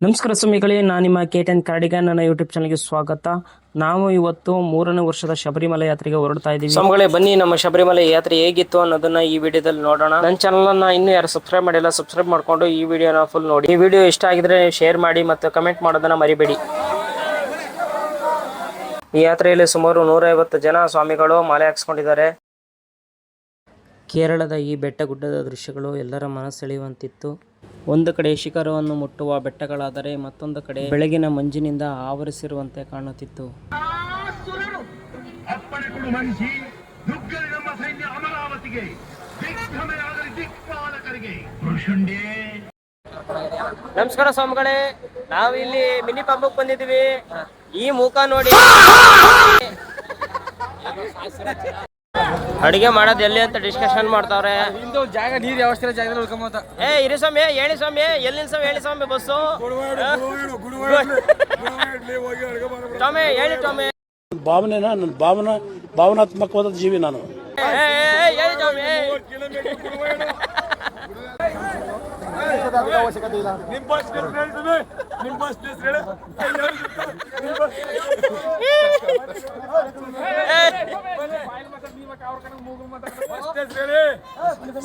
ನಮಸ್ಕಾರ ಸ್ವಾಮಿಗಳೇ, ನಾನು ನಿಮ್ಮ ಕೇಟನ್ ಕಾರ್ಡಿಗ. ನನ್ನ ಯೂಟ್ಯೂಬ್ ಚಾನಲ್ಗೆ ಸ್ವಾಗತ. ನಾವು ಇವತ್ತು 3ನೇ ವರ್ಷದ ಶಬರಿಮಲೆ ಯಾತ್ರೆಗೆ ಹೊರಡ್ತಾ ಇದ್ದೀವಿ. ಸ್ವಾಮಿಗಳೇ, ಬನ್ನಿ ನಮ್ಮ ಶಬರಿಮಲೆ ಯಾತ್ರೆ ಹೇಗಿತ್ತು ಅನ್ನೋದನ್ನ ಈ ವಿಡಿಯೋದಲ್ಲಿ ನೋಡೋಣ. ನನ್ನ ಚಾನಲ್ ಅನ್ನ ಇನ್ನೂ ಯಾರು ಸಬ್ಸ್ಕ್ರೈಬ್ ಮಾಡಿಲ್ಲ, ಸಬ್ಸ್ಕ್ರೈಬ್ ಮಾಡ್ಕೊಂಡು ಈ ವಿಡಿಯೋನ ಫುಲ್ ನೋಡಿ. ಈ ವಿಡಿಯೋ ಇಷ್ಟ ಆಗಿದ್ರೆ ಶೇರ್ ಮಾಡಿ ಮತ್ತು ಕಮೆಂಟ್ ಮಾಡೋದನ್ನ ಮರಿಬೇಡಿ. ಈ ಯಾತ್ರೆಯಲ್ಲಿ ಸುಮಾರು 150 ಜನ ಸ್ವಾಮಿಗಳು ಮಾಲೆ ಹಾಕ್ಸ್ಕೊಂಡಿದ್ದಾರೆ. ಕೇರಳದ ಈ ಬೆಟ್ಟ ಗುಡ್ಡದ ದೃಶ್ಯಗಳು ಎಲ್ಲರ ಮನಸೆಳೆಯುವಂತಿತ್ತು. ಒಂದು ಕಡೆ ಶಿಖರವನ್ನು ಮುಟ್ಟುವ ಬೆಟ್ಟಗಳಾದರೆ ಮತ್ತೊಂದು ಕಡೆ ಬೆಳಗಿನ ಮಂಜಿನಿಂದ ಆವರಿಸಿರುವಂತೆ ಕಾಣುತ್ತಿತ್ತು. ನಮಸ್ಕಾರ ಸ್ವಾಮಿಗಳೇ, ನಾವು ಇಲ್ಲಿ ಮಿನಿ ಪಂಪಕ್ಕೆ ಬಂದಿದ್ದೀವಿ. ಈ ಮುಖ ನೋಡಿ. ಅಡಿಗೆ ಮಾಡೋದು ಎಲ್ಲಿ ಅಂತ ಡಿಸ್ಕಷನ್ ಮಾಡ್ತಾವ್ರೆ. ಜಾಗ ನೀರು ವ್ಯವಸ್ಥೆ ಜಾಗದಲ್ಲಿ ಉಳ್ಕೊಂಬ. ಇರಿ ಸ್ವಾಮಿ, ಹೇಳಿ ಸ್ವಾಮಿ, ಎಲ್ಲಿ ಸ್ವಾಮಿ ಹೇಳಿ ಸ್ವಾಮಿ. ಬಸ್ಸು ಸ್ವಾಮಿ ಹೇಳಿ ಸ್ವಾಮಿ. ಭಾವನಾತ್ಮಕವಾದ ಜೀವಿ ನಾನು. ಹೇಳಿ ಸ್ವಾಮಿ.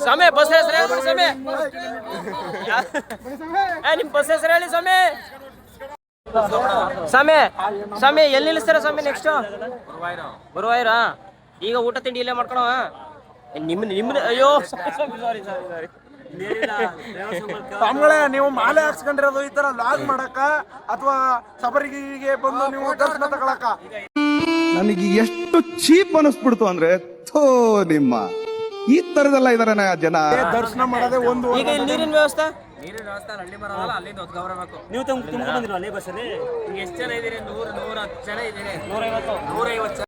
ಸ್ವಾಮಿ ಬಸ್ ಹೆಸರು ಹೇಳಿ ಸ್ವಾಮಿ. ನಿಮ್ ಬಸ್ ಹೆಸರು ಹೇಳಿ ಸ್ವಾಮಿ. ಸ್ವಾಮಿ ಎಲ್ಲಿ ನಿಲ್ಲಿಸ್ತಾರ ಸ್ವಾಮಿ? ನೆಕ್ಸ್ಟ್ ಗುರುವಾಯೂರ. ಈಗ ಊಟ ತಿಂಡಿ ಇಲ್ಲೇ ಮಾಡ್ಕೊಳ. ನಿಮ್ಮ ಅಯ್ಯೋ ಸಾರಿ. ಸ್ವಾಮಿಗಳೇ, ನೀವು ಮಾಲೆ ಹಾಕ್ಸ್ಕೊಂಡಿರೋದು ಈ ತರ ಲಾಗ್ ಮಾಡಕ ಅಥವಾ ಸಬರಿಗೆ ಬಂದು ನೀವು ದರ್ಶನ ತಗೊಳಕ? ನನಗೆ ಎಷ್ಟು ಚೀಪ್ ಅನಿಸ್ಬಿಡ್ತು ಅಂದ್ರೆ, ಥೋ ನಿಮ್ಮ ಈ ತರದೆಲ್ಲ ಇದಾರೆ ಜನ. ದರ್ಶನ ಮಾಡೋದೇ ಒಂದು. ಈಗ ಇಲ್ಲಿ ನೀರಿನ ವ್ಯವಸ್ಥೆ ಹಳ್ಳಿ ಬರೋಲ್ಲ, ಅಲ್ಲಿಂದ ಹೊತ್ಕೊಬರಬೇಕು. ನೀವು ತುಂಬ ಬಂದಿರೋ ಅಲ್ಲೇ ಬಸ್ಸಲ್ಲಿ ಎಷ್ಟು ಜನ ಇದ್ದೀರಿ? 110 ಜನ ಇದ್ದೀರಿ. 150 ಜನ.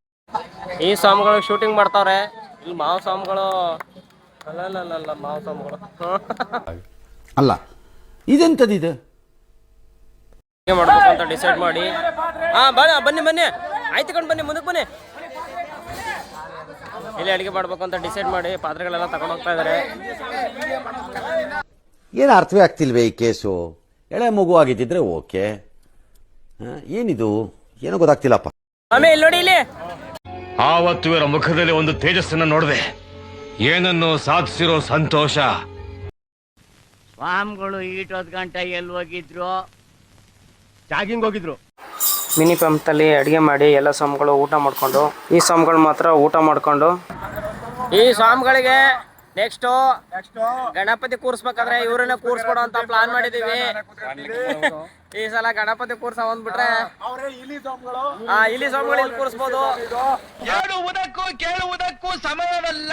ಈ ಸ್ವಾಮಿಗಳು ಶೂಟಿಂಗ್ ಮಾಡ್ತಾವ್ರೆ. ಇಲ್ಲಿ ಮಾವ ಸ್ವಾಮಿಗಳು ಅಲ್ಲ ಮಾವ ಸ್ವಾಮಿಗಳು ಅಲ್ಲ, ಇದೆಂತದಿದೆ ಮಾಡ್ಬೇಕು ಅಂತ ಡಿಸೈಡ್ ಮಾಡಿ. ಬನ್ನಿ ಆಯ್ತು ಕಣ್ ಬನ್ನಿ, ಮುಂದಕ್ಕೆ ಬನ್ನಿ. ಇಲ್ಲಿ ಅಡಿಗೆ ಮಾಡ್ಬೇಕು ಅಂತ ಡಿಸೈಡ್ ಮಾಡಿ ಪಾತ್ರೆಗಳೆಲ್ಲ ತಗೊಂಡು ಹೋಗ್ತಾ ಇದಾರೆ. ಏನು ಅರ್ಥವೇ ಆಗ್ತಿಲ್ವೇ ಈ ಕೇಸು? ಎಳೆ ಮಗು ಆಗಿದ್ದಿದ್ರೆ ಓಕೆ, ಏನಿದು ಏನೋ ಗೊತ್ತಾಗ್ತಿಲ್ಲಪ್ಪ. ಆಮೇಲೆ ಇಲ್ಲಿ ನೋಡಿ, ಇಲ್ಲಿ ಆವತ್ತು ಇವರ ಮುಖದಲ್ಲಿ ಒಂದು ತೇಜಸ್ಸನ್ನ ನೋಡಿದೆ. ಏನನ್ನು ಸಾಧಿಸಿರೋ ಸಂತೋಷ. ಸ್ವಾಮಿಗಳು ಈಟೊತ್ತು ಗಂಟೆ ಎಲ್ಲಿ ಹೋಗಿದ್ರು? ಜಾಗಿಂಗ್ ಹೋಗಿದ್ರು. ಮಿನಿ ಪಂಪ್ನಲ್ಲಿ ಅಡಿಗೆ ಮಾಡಿ ಎಲ್ಲ ಸ್ವಾಮಿಗಳು ಊಟ ಮಾಡ್ಕೊಂಡು, ಈ ಸ್ವಾಮಿಗಳು ಮಾತ್ರ ಊಟ ಮಾಡ್ಕೊಂಡು. ಈ ಸ್ವಾಮಿಗಳಿಗೆ ನೆಕ್ಸ್ಟ್ ಗಣಪತಿ ಕೂರ್ಸ್ಬೇಕಾದ್ರೆ ಇವ್ರನ್ನ ಕೂರ್ಸ್ಕೊಡೋ ಅಂತ ಪ್ಲಾನ್ ಮಾಡಿದೀವಿ. ಈ ಸಲ ಗಣಪತಿ ಕೂರ್ಸ ಬಂದ್ಬಿಟ್ರೆ ಇಲ್ಲಿ ಸ್ವಾಮಿಗಳು ಇಲ್ಲಿ ಕೂರಿಸ್ಬೋದು. ಕೇಳುವುದಕ್ಕೂ ಸಮಯವಲ್ಲ.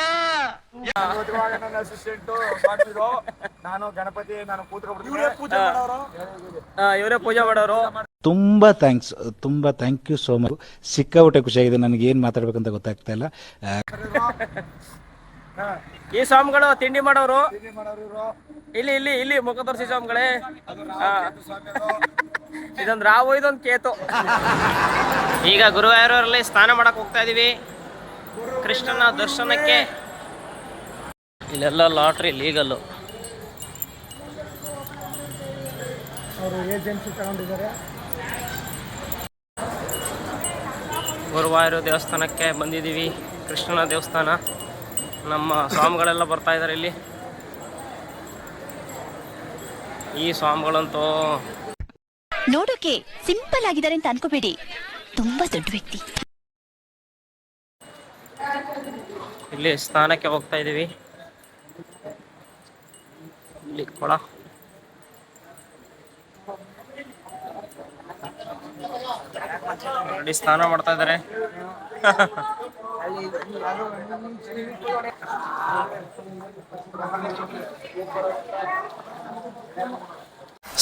ನನ್ನ ಅಸಿಸ್ಟೆಂಟ್ ನಾನು ಗಣಪತಿ, ನಾನು ಇವರೇ ಪೂಜೆ ಮಾಡೋರು. ತುಂಬಾ ಥ್ಯಾಂಕ್ ಯು ಸೋ ಮಚ್. ಸಿಕ್ಕಾಪಟ್ಟೆ ಖುಷಿಯಾಗಿದೆ. ನನಗೆ ಏನ್ ಮಾತಾಡ್ಬೇಕಂತ ಗೊತ್ತಾಗ್ತಾ ಇಲ್ಲ. ಈ ಸ್ವಾಮಿಗಳು ತಿಂಡಿ ಮಾಡೋರು. ಇಲ್ಲಿ ಮುಖ ತೋರಿಸಿ ಸ್ವಾಮಿಗಳೇ. ಇದೊಂದು ರಾವು, ಇದೊಂದು ಕೇತು. ಈಗ ಗುರುವಾಯೂರಲ್ಲಿ ಸ್ನಾನ ಮಾಡಕ್ ಹೋಗ್ತಾ ಇದೀವಿ ಕೃಷ್ಣನ ದರ್ಶನಕ್ಕೆ. ಇಲ್ಲೆಲ್ಲ ಲಾಟ್ರಿ ಲೀಗಲ್ಲು. ಗುರುವಾಯೂರು ದೇವಸ್ಥಾನಕ್ಕೆ ಬಂದಿದ್ದೀವಿ. ಕೃಷ್ಣನ ದೇವಸ್ಥಾನ. ನಮ್ಮ ಸ್ವಾಮಿಗಳೆಲ್ಲ ಬರ್ತಾ ಇದ್ದಾರೆ ಇಲ್ಲಿ. ಈ ಸ್ವಾಮಿಗಳಂತೂ ನೋಡೋಕೆ ಸಿಂಪಲ್ ಆಗಿದ್ದಾರೆ ಅಂತ ಅನ್ಕೋಬೇಡಿ, ತುಂಬಾ ದೊಡ್ಡ ವ್ಯಕ್ತಿ. ಇಲ್ಲಿ ಸ್ನಾನಕ್ಕೆ ಹೋಗ್ತಾ ಇದೀವಿ. ಇಲ್ಲಿ ಕೊಳ. ನೋಡಿ ಸ್ನಾನ ಮಾಡ್ತಾ ಇದ್ದಾರೆ.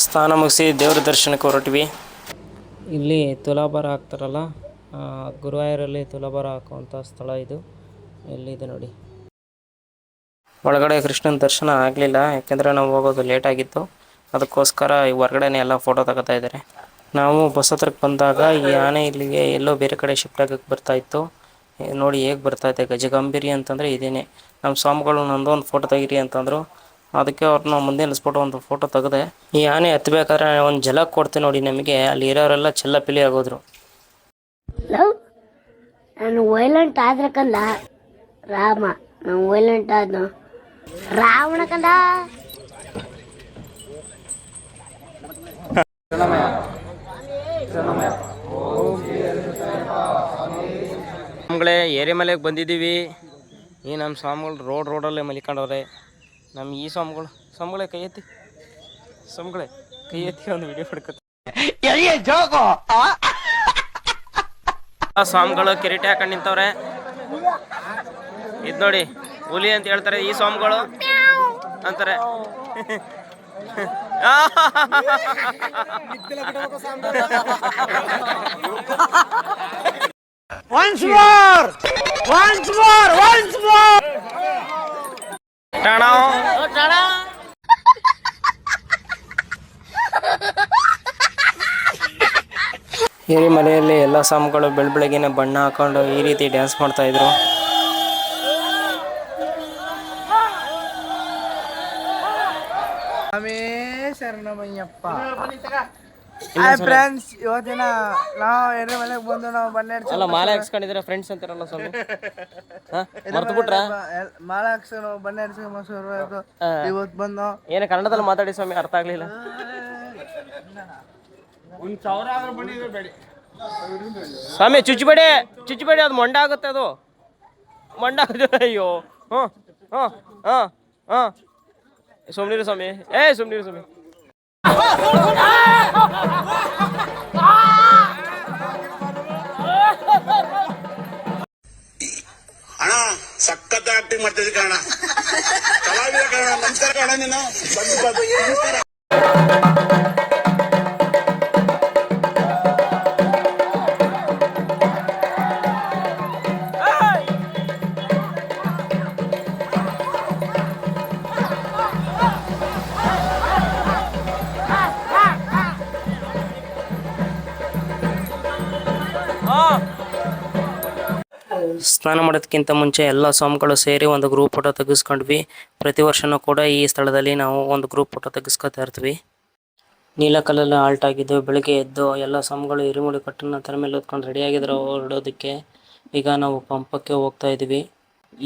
ಸ್ನಾನ ಮುಗಿಸಿ ದೇವರ ದರ್ಶನಕ್ಕೆ ಹೊರಟಿವಿ. ಇಲ್ಲಿ ತುಲಾಭಾರ ಹಾಕ್ತಾರಲ್ಲ, ಗುರುವಾಯೂರಲ್ಲಿ ತುಲಾಭಾರ ಹಾಕುವಂಥ ಸ್ಥಳ ಇದು. ಎಲ್ಲಿದೆ ನೋಡಿ. ಒಳಗಡೆ ಕೃಷ್ಣನ ದರ್ಶನ ಆಗಲಿಲ್ಲ, ಯಾಕೆಂದರೆ ನಾವು ಹೋಗೋದು ಲೇಟ್ ಆಗಿತ್ತು. ಅದಕ್ಕೋಸ್ಕರ ಈ ಹೊರಗಡೆನೇ ಎಲ್ಲ ಫೋಟೋ ತಗೋತಾ ಇದ್ದಾರೆ. ನಾವು ಬಸ್ ಹತ್ರಕ್ಕೆ ಬಂದಾಗ ಈ ಆನೆ ಇಲ್ಲಿಗೆ ಎಲ್ಲೋ ಬೇರೆ ಕಡೆ ಶಿಫ್ಟ್ ಆಗಕ್ಕೆ ಬರ್ತಾ ಇತ್ತು. ನೋಡಿ ಹೇಗೆ ಬರ್ತಾ ಇದೆ. ಗಜಗಂಭೀರಿ ಅಂತಂದರೆ ಇದೇನೆ. ನಮ್ಮ ಸ್ವಾಮಿಗಳು ನಂದೊಂದು ಫೋಟೋ ತೆಗೀರಿ ಅಂತಂದರು. ಅದಕ್ಕೆ ಅವ್ರನ್ನ ಮುಂದೆ ನಿಲ್ಲಿಸ್ಬಿಟ್ಟು ಒಂದು ಫೋಟೋ ತೆಗೆದೆ. ಈ ಆನೆ ಹತ್ತಬೇಕಾದ್ರೆ ಒಂದು ಜಲಕ್ ಕೊಡ್ತೀನಿ ನೋಡಿ ನಿಮಗೆ. ಅಲ್ಲಿ ಇರೋರೆಲ್ಲ ಚೆಲ್ಲಪಿಲಿ ಆಗೋದ್ರು. ನಾನು ವೈಲೆಂಟ್ ಆದ್ರೆ ಕಂದ ರಾಮ, ನಾನು ವೈಲೆಂಟ್ ಆದ್ನು ರಾವಣ ಕಂದ. ಸ್ವಾಮಿಗಳೇ ಏರಿಮಲೆಗೆ ಬಂದಿದ್ದೀವಿ. ಈ ನಮ್ಮ ಸ್ವಾಮಿಗಳು ರೋಡಲ್ಲೇ ಮಲಿಕೊಂಡವ್ರೆ. ನಮ್ಮ ಈ ಸ್ವಾಮಿಗಳೇ ಕೈ ಎತ್ತಿ, ಸ್ವಾಮಿಗಳೇ ಕೈ ಎತ್ತಿ ಒಂದು ವಿಡಿಯೋ ಪಡ್ಕೊತ. ಸ್ವಾಮಿಗಳು ಕಿರೀಟ ಹಾಕೊಂಡು ನಿಂತವ್ರೆ. ಇದು ನೋಡಿ ಹುಲಿ ಅಂತ ಹೇಳ್ತಾರೆ, ಈ ಸ್ವಾಮಿಗಳು ಅಂತಾರೆ. ಏರಿಮಲೆಯಲ್ಲಿ ಎಲ್ಲ ಸ್ವಾಮಿಗಳು ಬೆಳಗ್ಗೆನೆ ಬಣ್ಣ ಹಾಕೊಂಡು ಈ ರೀತಿ ಡ್ಯಾನ್ಸ್ ಮಾಡ್ತಾ ಇದ್ರು. ಶರಣಮಯ್ಯಪ್ಪ. ಫ್ರೆಂಡ್ಸ್, ಇವತ್ತಿನ ನಾವು ಎರೆಮಲೆಗೆ ಬಂದು ನಾವು ಅಲ್ಲ ಮಾಲೆ ಹಾಕ್ಸ್ಕೊಂಡಿದ್ರೆ ಫ್ರೆಂಡ್ಸ್ ಅಂತಾರಲ್ಲ ಸ್ವಾಮಿ, ಮರ್ತು ಬಿಟ್ರ ಮಾಲೆ ಹಾಕ್ಸ್ಕೊಂಡು ಬನ್ನಿ ಹರಿಸ್ಕೊಂಡು ಇವತ್ತು ಬಂದು ಏನ ಕನ್ನಡದಲ್ಲಿ ಮಾತಾಡಿ ಸ್ವಾಮಿ, ಅರ್ಥ ಆಗ್ಲಿಲ್ಲ. ಸ್ವಾಮಿ ಚುಚ್ಚಬೇಡಿ, ಅದು ಮೊಂಡ ಆಗುತ್ತೆ, ಅದು ಮೊಂಡ ಆಗುತ್ತೆ. ಅಯ್ಯೋ ಸುಮ್ನಿರು ಸ್ವಾಮಿ, ಸುಮ್ನಿರು ಸ್ವಾಮಿ. ಅಣ್ಣ ಸಖತ್ ಆಕ್ಟಿಂಗ್ ಮಾಡ್ತಿದ್ದೆ ಕಣ, ಕಲಾವಿದ ಕಣ. ನಮಸ್ಕಾರ ಕಣ, ನೀನು ನಮಸ್ಕಾರ. ಸ್ನಾನ ಮಾಡೋದಕ್ಕಿಂತ ಮುಂಚೆ ಎಲ್ಲ ಸ್ವಾಮಿಗಳು ಸೇರಿ ಒಂದು ಗ್ರೂಪ್ ಫೋಟೋ ತೆಗೆಸ್ಕೊಂಡ್ವಿ. ಪ್ರತಿ ವರ್ಷನೂ ಕೂಡ ಈ ಸ್ಥಳದಲ್ಲಿ ನಾವು ಒಂದು ಗ್ರೂಪ್ ಫೋಟೋ ತೆಗೆಸ್ಕೊತಾ ಇರ್ತೀವಿ. ನೀಲಕಲ್ಲಲ್ಲಿ ಆಲ್ಟ್ ಆಗಿದ್ದು. ಬೆಳಗ್ಗೆ ಎದ್ದು ಎಲ್ಲ ಸ್ವಾಮಿಗಳು ಇರುಮುಡಿ ಕಟ್ಟನ್ನು ತಲೆ ಮೇಲೆ ಹೊತ್ಕೊಂಡು ರೆಡಿಯಾಗಿದ್ರು ಹೊರಡೋದಕ್ಕೆ. ಈಗ ನಾವು ಪಂಪಕ್ಕೆ ಹೋಗ್ತಾ ಇದ್ದೀವಿ.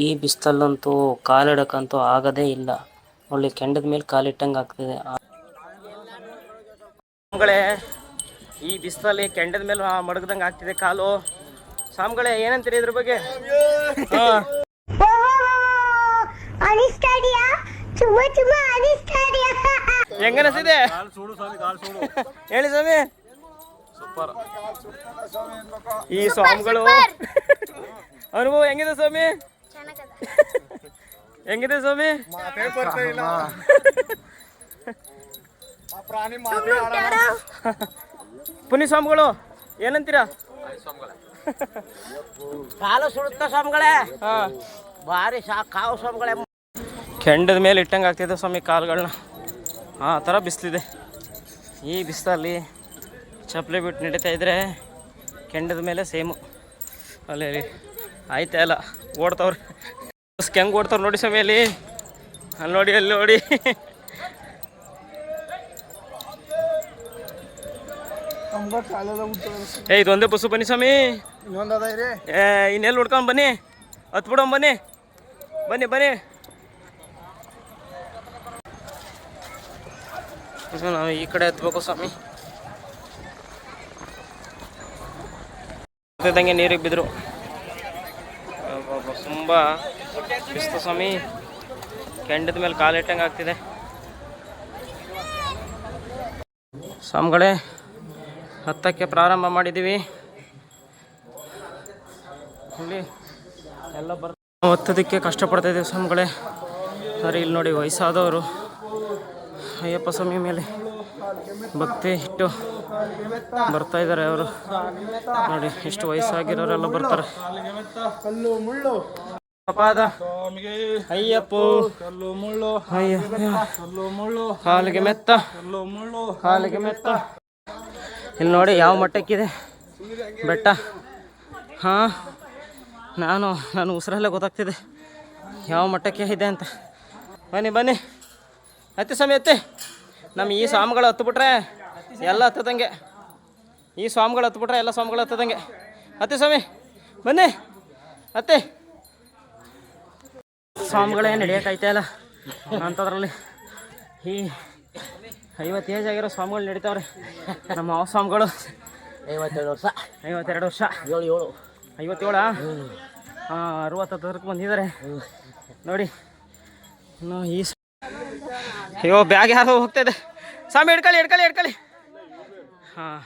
ಈ ಬಿಸಿಲಲ್ಲಂತೂ ಕಾಲಿಡಕ್ಕಂತೂ ಆಗೋದೇ ಇಲ್ಲ. ಒಳ್ಳೆ ಕೆಂಡದ ಮೇಲೆ ಕಾಲಿಟ್ಟಂಗೆ ಆಗ್ತಿದೆ. ಸ್ವಾಮಿಗಳೇ ಈ ಬಿಸಿಲಲ್ಲಿ ಕೆಂಡದ ಮೇಲೆ ಮಡಗ್ದಂಗೆ ಆಗ್ತಿದೆ ಕಾಲು. ಸ್ವಾಮಿಗಳೇ ಏನಂತೀರಿ ಇದ್ರ ಬಗ್ಗೆ? ಹೆಂಗನಿಸಿದೆ ಹೇಳಿ ಸ್ವಾಮಿ. ಸೂಪರ್. ಈ ಸ್ವಾಮಿಗಳು ಅನುಭವ ಹೆಂಗಿದೆ ಸ್ವಾಮಿ? ಹೆಂಗಿದೆ ಸ್ವಾಮಿ? ಪುನಿ ಸ್ವಾಮಿಗಳು ಏನಂತೀರಾ? ಕಾಲು ಸುಡುತ್ತ ಸ್ವಾಮಿಗಳೇ, ಭಾರಿ ಕಾವು ಸ್ವಾಮಿಗಳೇ. ಕೆಂಡದ ಮೇಲೆ ಇಟ್ಟಂಗೆ ಆಗ್ತಿದೆ ಸ್ವಾಮಿ ಕಾಲುಗಳನ್ನ. ಆ ಥರ ಬಿಸಿಲಿದೆ. ಈ ಬಿಸಿಲಲ್ಲಿ ಚಪ್ಪಲಿ ಬಿಟ್ಟು ನಡೀತಾ ಇದ್ರೆ ಕೆಂಡದ ಮೇಲೆ ಸೇಮು. ಅಲ್ಲಿ ಆಯ್ತಾ ಇಲ್ಲ, ಓಡ್ತವ್ರೆ. ಹೆಂಗೆ ಓಡ್ತವ್ರು ನೋಡಿ ಸ್ವಾಮಿ. ಅಲ್ಲಿ ನೋಡಿ, ಅಲ್ಲಿ ನೋಡಿ. ಇದೊಂದೇ ಬಸ್ಸು. ಬನ್ನಿ ಸ್ವಾಮಿ, ಇನ್ನೆಲ್ಲಿ ಹುಡ್ಕೊಂಡ್ ಬನ್ನಿ, ಹತ್ಬಿಡೋಣ ಬನ್ನಿ. ನಾವು ಈ ಕಡೆ ಹತ್ಬೇಕು ಸ್ವಾಮಿ. ಹತ್ತಿದಂಗೆ ನೀರಿಗೆ ಬಿದ್ರು. ತುಂಬ ಬಿಸ್ತು ಸ್ವಾಮಿ. ಕೆಂಡದ ಮೇಲೆ ಕಾಲಿಟ್ಟಂಗೆ ಆಗ್ತಿದೆ. ಸ್ವಾಮಿಗಳೇ ಹತ್ತಕ್ಕೆ ಪ್ರಾರಂಭ ಮಾಡಿದ್ದೀವಿ. ಇಲ್ಲಿ ಎಲ್ಲ ಹತ್ತೋದಕ್ಕೆ ಕಷ್ಟಪಡ್ತಾಯಿದ್ದೀವಿ ಸ್ವಾಮಿಗಳೇ. ಸರಿ ಇಲ್ಲಿ ನೋಡಿ ವಯಸ್ಸಾದವರು ಅಯ್ಯಪ್ಪ ಸ್ವಾಮಿ ಮೇಲೆ ಭಕ್ತಿ ಇಟ್ಟು ಬರ್ತಾಯಿದ್ದಾರೆ. ಅವರು ನೋಡಿ ಎಷ್ಟು ವಯಸ್ಸಾಗಿರೋರೆಲ್ಲ ಬರ್ತಾರೆ. ಅಯ್ಯಪ್ಪ ಕಾಲಿಗೆ ಮೆತ್ತ, ಕಾಲಿಗೆ ಮೆತ್ತ. ಇಲ್ಲಿ ನೋಡಿ ಯಾವ ಮಟ್ಟಕ್ಕಿದೆ ಬೆಟ್ಟ. ನಾನು ಉಸಿರಲ್ಲೇ ಗೊತ್ತಾಗ್ತಿದೆ ಯಾವ ಮಟ್ಟಕ್ಕೆ ಇದೆ ಅಂತ. ಬನ್ನಿ ಹತ್ತಿ ಸ್ವಾಮಿ ಹತ್ತಿ. ನಮ್ಮ ಈ ಸ್ವಾಮಿಗಳು ಹತ್ಬಿಟ್ರೆ ಎಲ್ಲ ಹತ್ತದಂಗೆ. ಈ ಸ್ವಾಮಿಗಳು ಹತ್ಬಿಟ್ರೆ ಎಲ್ಲ ಸ್ವಾಮಿಗಳು ಹತ್ತದಂಗೆ. ಹತ್ತಿ ಸ್ವಾಮಿ ಬನ್ನಿ ಹತ್ತಿ. ಸ್ವಾಮಿಗಳೇ ನಡೆಯೋಕ್ಕಾಯ್ತಾ ಇಲ್ಲ ಅಂಥದ್ರಲ್ಲಿ ಈ 50 ಏಜ್ ಆಗಿರೋ ಸ್ವಾಮಿಗಳು ನಡೀತಾವ್ರೆ. ನಮ್ಮ ಮಾವ ಸ್ವಾಮಿಗಳು 52 ವರ್ಷ. 52 ವರ್ಷ. 7 57 60 ಬಂದಿದ್ದಾರೆ ನೋಡಿ. ಇನ್ನು ಈ ಅಯ್ಯೋ ಬ್ಯಾಗ್ ಯಾರೋ ಹೋಗ್ತಾ ಇದೆ. ಸ್ವಾಮಿ ಹಿಡ್ಕೊಳ್ಳಿ. ಹಾಂ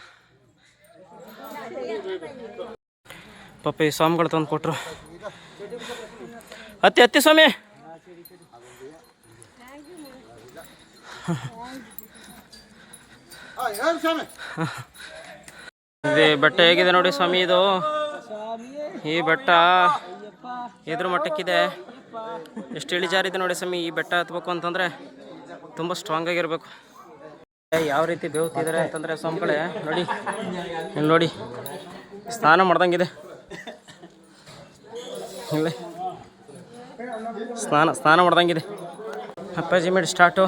ಪಾಪ ಈ ಸ್ವಾಮಿಗಳು ತಂದು ಕೊಟ್ಟರು. ಹತ್ತಿ ಸ್ವಾಮಿ. ಇದು ಬೆಟ್ಟ ಹೇಗಿದೆ ನೋಡಿ ಸ್ವಾಮಿ. ಇದು ಈ ಬೆಟ್ಟ ಎದುರು ಮಟ್ಟಕ್ಕಿದೆ. ಎಷ್ಟು ಇಳಿಜಾರಿದೆ ನೋಡಿ ಸ್ವಾಮಿ. ಈ ಬೆಟ್ಟ ಹತ್ಬೇಕು ಅಂತಂದರೆ ತುಂಬ ಸ್ಟ್ರಾಂಗ್ ಆಗಿರಬೇಕು. ಯಾವ ರೀತಿ ಬೇವುತ್ತಿದ್ದಾರೆ ಅಂತಂದರೆ ಸ್ವಾಮಿಗಳೇ ನೋಡಿ. ಇಲ್ಲಿ ನೋಡಿ ಸ್ನಾನ ಮಾಡ್ದಂಗಿದೆ. ಇಲ್ಲಿ ಸ್ನಾನ ಮಾಡ್ದಂಗಿದೆ. ಅಪ್ಪಾಜಿ ಮೇಡ್ ಸ್ಟಾರ್ಟು.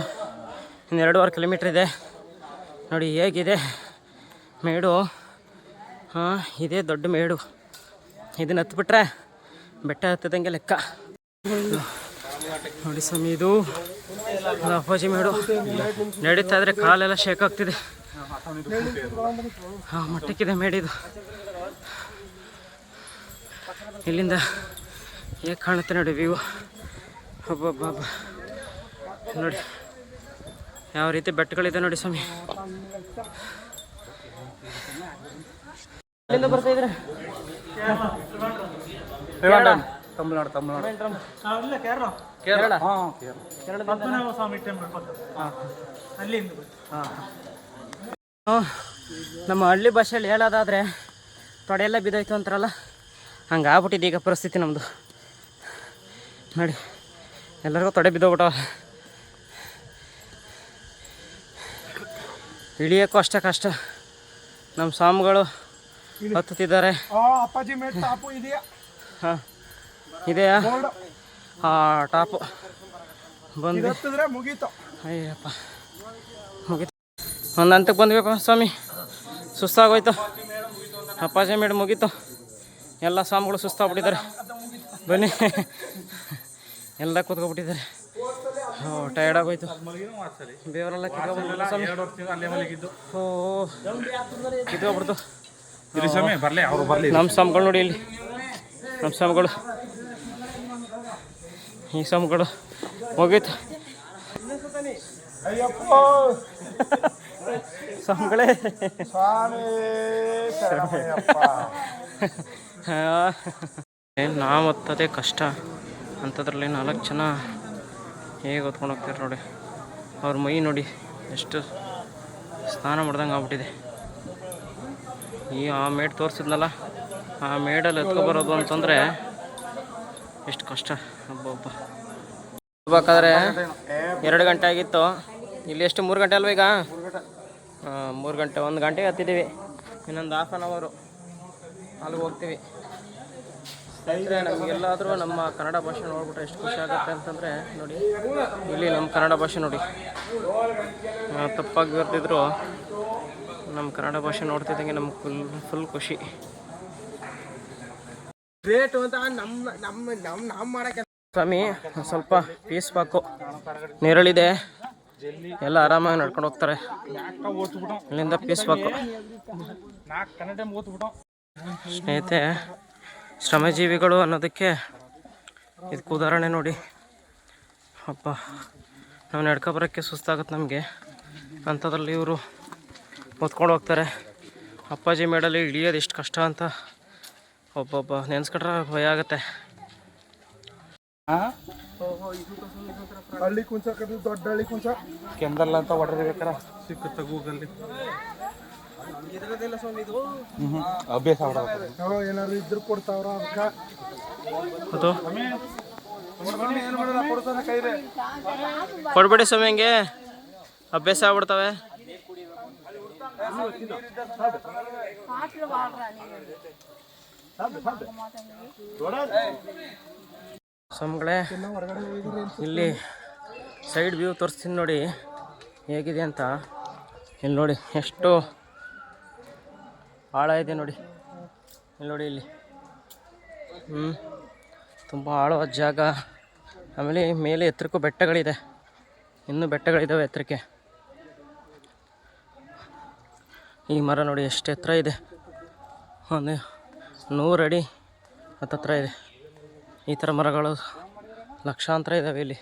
ಇನ್ನು 2.5 ಕಿಲೋಮೀಟ್ರ್ ಇದೆ ನೋಡಿ ಹೇಗಿದೆ ಮೇಡು. ಹಾಂ ಇದೇ ದೊಡ್ಡ ಮೇಡು. ಇದನ್ನು ಹತ್ಬಿಟ್ರೆ ಬೆಟ್ಟ ಹತ್ತದಂಗೆ ಲೆಕ್ಕ ನೋಡಿ ಸ್ವಾಮಿ. ಇದು ಅಪ್ಪಾಜಿ ಮೇಡು. ನಡೀತಾ ಇದ್ರೆ ಕಾಲೆಲ್ಲ ಶೇಕ್ ಆಗ್ತಿದೆ. ಹಾಂ ಮಟ್ಟಕ್ಕಿದೆ ಮೇಡಿದು. ಇಲ್ಲಿಂದ ಹೇಗೆ ಕಾಣುತ್ತೆ ನೋಡಿ ವ್ಯೂ. ಹಬ್ಬ ನೋಡಿ ಯಾವ ರೀತಿ ಬೆಟ್ಟಗಳಿದೆ ನೋಡಿ ಸ್ವಾಮಿ. ಎಲ್ಲಿಂದ ಬರ್ತಾ ಇದ್ರೆ? ಕೇರಳ. ನಮ್ಮ ಹಳ್ಳಿ ಭಾಷೆಯಲ್ಲಿ ಹೇಳೋದಾದರೆ ತೊಡೆಯೆಲ್ಲ ಬಿದ್ದೋಯ್ತು ಅಂತಾರಲ್ಲ, ಹಂಗೆ ಆಗ್ಬಿಟ್ಟಿದೆ ಈಗ ಪರಿಸ್ಥಿತಿ ನಮ್ಮದು ನೋಡಿ. ಎಲ್ಲರಿಗೂ ತೊಡೆ ಬಿದ್ದೋಗ್ಬಿಟ್ಟವ. ಇಳಿಯೋಕ್ಕೂ ಅಷ್ಟೇ ಕಷ್ಟ. ನಮ್ಮ ಸ್ವಾಮಿಗಳು ಹತ್ತುತ್ತಿದ್ದಾರೆ. ಅಪ್ಪಾಜಿ ಮೇಡ್ ಟಾಪು ಇದೆಯಾ? ಹಾಂ ಇದೆಯಾ? ಹಾಂ ಟಾಪು ಬಂದು ಮುಗೀತು. ಅಯ್ಯಪ್ಪ ಮುಗೀತು. ಒಂದು ಹಂತಕ್ಕೆ ಬಂದ್ಬೇಕು ಸ್ವಾಮಿ. ಸುಸ್ತಾಗೋಯ್ತು. ಅಪ್ಪಾಜಿ ಮೇಡ್ ಮುಗೀತು. ಎಲ್ಲ ಸ್ವಾಮಿಗಳು ಸುಸ್ತಾಗ್ಬಿಟ್ಟಿದ್ದಾರೆ. ಬನ್ನಿ ಎಲ್ಲ ಕೂತ್ಕೊಬಿಟ್ಟಿದ್ದಾರೆ. ಟಯರ್ಡ್ ಆಗೋಯ್ತು. ಬೇವರೆಲ್ಲ ಕಿತ್ಕೊಬಿಡ್ತು ಸ್ವಾಮಿ. ಕಿತ್ಕೊಬಿಡ್ತು ನಮ್ಮ ಸ್ವಾಮಿಗಳು ನೋಡಿ. ಇಲ್ಲಿ ನಮ್ಮ ಸ್ವಾಮಿಗಳು, ಈ ಸ್ವಾಮಿಗಳು ಮುಗೀತು. ಸ್ವಾಮಿಗಳೇ ನಾವು ಓದ್ತದೆ ಕಷ್ಟ ಅಂಥದ್ರಲ್ಲಿ 4 ಜನ ಹೇಗೆ ಹೊತ್ಕೊಂಡು ಹೋಗ್ತಾರೆ ನೋಡಿ. ಅವ್ರ ಮೈ ನೋಡಿ ಎಷ್ಟು ಸ್ನಾನ ಮಾಡ್ದಂಗೆ ಆಗ್ಬಿಟ್ಟಿದೆ. ಆ ಮೇಡ್ ತೋರಿಸಿದ್ನಲ್ಲ, ಆ ಮೇಡಲ್ಲಿ ಎತ್ಕೊಬರೋದು ಅಂತಂದರೆ ಎಷ್ಟು ಕಷ್ಟ. ಒಬ್ಬೊಬ್ಬ ಹೋಗ್ಬೇಕಾದ್ರೆ 2 ಗಂಟೆ ಆಗಿತ್ತು. ಇಲ್ಲಿ ಎಷ್ಟು 3 ಗಂಟೆ ಅಲ್ವ ಈಗ? 3 ಗಂಟೆ. 1 ಗಂಟೆಗೆ ಹತ್ತಿದ್ದೀವಿ. ಇನ್ನೊಂದು ½ ಅನ್ ಅವರು ಅಲ್ಲಿಗೆ ಹೋಗ್ತೀವಿ. ಸ್ನೇಹಿತರೆ, ನಮಗೆಲ್ಲಾದರೂ ನಮ್ಮ ಕನ್ನಡ ಭಾಷೆ ನೋಡ್ಬಿಟ್ರೆ ಎಷ್ಟು ಖುಷಿ ಆಗುತ್ತೆ ಅಂತಂದರೆ ನೋಡಿ. ಇಲ್ಲಿ ನಮ್ಮ ಕನ್ನಡ ಭಾಷೆ ನೋಡಿ. ತಪ್ಪಾಗಿ ಬರ್ತಿದ್ರು ನಮ್ಮ ಕನ್ನಡ ಭಾಷೆ ನೋಡ್ತಿದ್ದಂಗೆ ನಮ್ಗೆ ಫುಲ್ ಖುಷಿ. ರೇಟು ಅಂತ ನಮ್ಮ ಮಾಡಕ್ಕೆ ಸ್ವಾಮಿ ಸ್ವಲ್ಪ ಪೀಸ್ ಬಾಕು ನೀರಳಿದೆ. ಎಲ್ಲ ಆರಾಮಾಗಿ ನಡ್ಕೊಂಡು ಹೋಗ್ತಾರೆ. ಇಲ್ಲಿಂದ ಪೀಸ್ ಬಾಕು. ಸ್ನೇಹಿತೆ, ಶ್ರಮಜೀವಿಗಳು ಅನ್ನೋದಕ್ಕೆ ಇದಕ್ಕೆ ಉದಾಹರಣೆ ನೋಡಿ. ಅಪ್ಪ ನಾವು ನಡ್ಕೊಬರೋಕ್ಕೆ ಸುಸ್ತಾಗುತ್ತೆ ನಮಗೆ. ಅಂಥದ್ರಲ್ಲಿ ಇವರು ಹೊತ್ಕೊಂಡು ಹೋಗ್ತಾರೆ. ಅಪ್ಪಾಜಿ ಮೇಡಲ್ಲಿ ಇಳಿಯೋದು ಎಷ್ಟು ಕಷ್ಟ ಅಂತ ಒಬ್ಬೊಬ್ಬ ನೆನ್ಸ್ಕೊಂಡ್ರೆ ಭಯ ಆಗುತ್ತೆ. ಹಳ್ಳಿ ಕುಂಚ ಕದ್ದು ದೊಡ್ಡ ಹಳ್ಳಿ ಕುಂಚ ಕೆಂದಲ್ಲ ಅಂತ ಹೊಡೆದಿರ್ಬೇಕಾರ ಸಿಕ್ಕುತ್ತ ಗೂಗಲ್ಲಿ. ಅಭ್ಯಾಸ ಏನಾದ್ರು ಇದ್ರು ಕೊಡ್ತಾವ್ರ ಅದಕ್ಕ ಕೊಡ್ಬೇಡಿ ಸ್ವಾಮಿ. ಹಂಗೆ ಅಭ್ಯಾಸ ಆಗ್ಬಿಡ್ತವೆ. ಸ್ವಾಮಿಗಳೇ, ಇಲ್ಲಿ ಸೈಡ್ ವ್ಯೂ ತೋರಿಸ್ತೀನಿ ನೋಡಿ ಹೇಗಿದೆ ಅಂತ. ಇಲ್ಲಿ ನೋಡಿ ಎಷ್ಟು ಆಳ ಇದೆ ನೋಡಿ. ಇಲ್ಲಿ ನೋಡಿ ಇಲ್ಲಿ ತುಂಬ ಆಳವಾದ ಜಾಗ. ಆಮೇಲೆ ಮೇಲೆ ಎತ್ತರಕ್ಕೂ ಬೆಟ್ಟಗಳಿದೆ, ಇನ್ನೂ ಬೆಟ್ಟಗಳಿದ್ದಾವೆ ಎತ್ತರಕ್ಕೆ. ಈ ಮರ ನೋಡಿ ಎಷ್ಟು ಎತ್ತರ ಇದೆ, ಒಂದು 100 ಅಡಿ ಹತ್ತತ್ರ ಇದೆ. ಈ ಥರ ಮರಗಳು ಲಕ್ಷಾಂತರ ಇದ್ದಾವೆ ಇಲ್ಲಿ.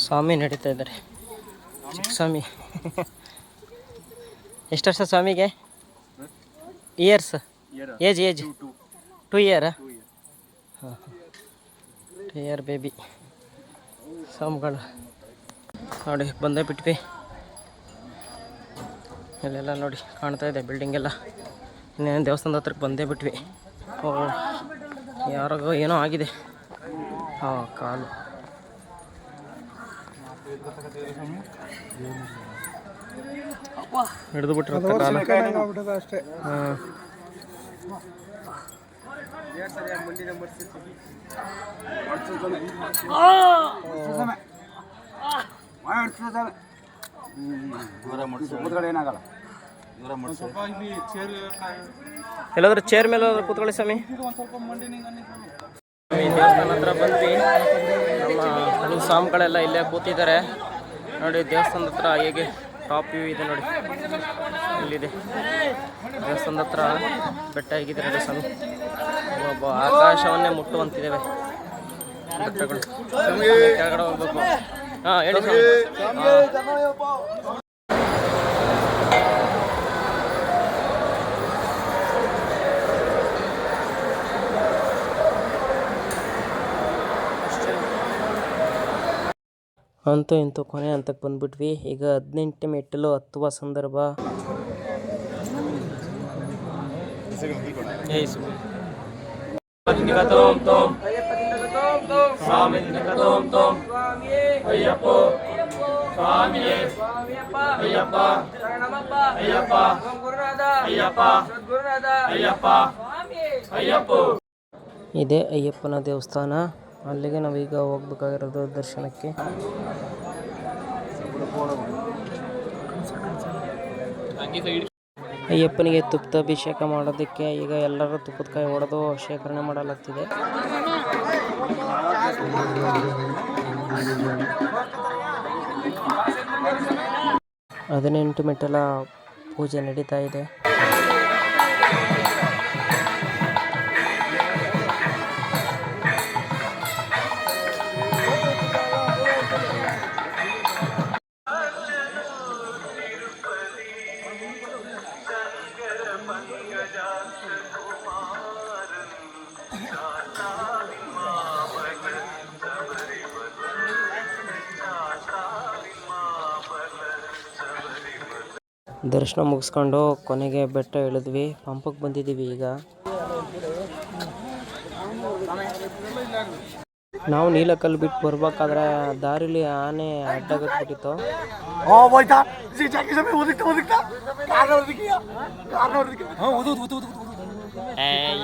ಸ್ವಾಮಿ ನಡೀತಾ ಇದ್ದಾರೆ, ಚಿಕ್ಕ ಸ್ವಾಮಿ. ಎಷ್ಟು ವರ್ಷ ಸ್ವಾಮಿಗೆ? Years age 2 year. ಹಾಂ 2 ಇಯರ್ ಬೇಬಿ ಸ್ವಾಮಿಗಳು ನೋಡಿ. ಬಂದೇ ಬಿಟ್ವಿ. ಇಲ್ಲೆಲ್ಲ ನೋಡಿ ಕಾಣ್ತಾ ಇದೆ ಬಿಲ್ಡಿಂಗ್ ಎಲ್ಲ. ಇನ್ನೇನು ದೇವಸ್ಥಾನದ ಹತ್ರಕ್ಕೆ ಬಂದೇ ಬಿಟ್ವಿ. ಓ ಯಾರಿಗೋ ಏನೋ ಆಗಿದೆ. ಹಾಂ ಕಾಲು ಹಿಡಿದು ಬಿಟ್ಟಿರುತ್ತೆ ಕಾಲು. ಹಾಂ ಎಲ್ಲಾದ್ರೂ ಚೇರ್ ಮೇಲೆ ಕೂತ್ಕೊಳ್ಳಿ ಸ್ವಾಮಿ. ದೇವಸ್ಥಾನ ಹತ್ರ ಬಂದ್ವಿ. ನಮ್ಮ ಸ್ವಾಮಿಗಳೆಲ್ಲ ಇಲ್ಲೇ ಕೂತಿದ್ದಾರೆ ನೋಡಿ. ದೇವಸ್ಥಾನದ ಹತ್ರ ಹೇಗೆ ಟಾಪ್ ವ್ಯೂ ಇದೆ ನೋಡಿ. ಇಲ್ಲಿದೆ ದೇವಸ್ಥಾನದ ಹತ್ರ ಬೆಟ್ಟ ಹೇಗಿದೆ ನೋಡಿ ಸ್ವಾಮಿ. ಒಬ್ಬ ಆಕಾಶವನ್ನೇ ಮುಟ್ಟುವಂತಿದ್ದೇವೆ ಬೆಟ್ಟಗಳು. ಕೆಳಗಡೆ ಹೋಗ್ಬೇಕು. ಹಾಂ ಹೇಳಿ ಸ್ವಾಮಿ. ಅಂತೂ ಇಂತೂ ಕೊನೆ ಹಂತಕ್ಕೆ ಬಂದ್ಬಿಟ್ವಿ. ಈಗ 18 ಮೆಟ್ಟಿಲು ಹತ್ತುವ ಸಂದರ್ಭ. ಇದೇ ಅಯ್ಯಪ್ಪನ ದೇವಸ್ಥಾನ. ಅಲ್ಲಿಗೆ ನಾವೀಗ ಹೋಗ್ಬೇಕಾಗಿರೋದು ದರ್ಶನಕ್ಕೆ. ಅಯ್ಯಪ್ಪನಿಗೆ ತುಪ್ಪದ ಅಭಿಷೇಕ ಮಾಡೋದಕ್ಕೆ ಈಗ ಎಲ್ಲರೂ ತುಪ್ಪದ ಕಾಯಿ ಹೊಡೆದು ಶೇಖರಣೆ ಮಾಡಲಾಗ್ತಿದೆ. ಹದಿನೆಂಟು ಮೆಟ್ಟಲ ಪೂಜೆ ನಡೀತಾ ಇದೆ. ದರ್ಶನ ಮುಗಿಸ್ಕೊಂಡು ಕೊನೆಗೆ ಬೆಟ್ಟ ಇಳಿದ್ವಿ. ಪಂಪಕ್ಕೆ ಬಂದಿದ್ದೀವಿ ಈಗ. ನಾವು ನೀಲಕಲ್ಲು ಬಿಟ್ಟು ಬರ್ಬೇಕಾದ್ರೆ ದಾರಿಲಿ ಆನೆ ಅಡ್ಡಗಟ್ಬಿಟ್ಟಿತ್ತು.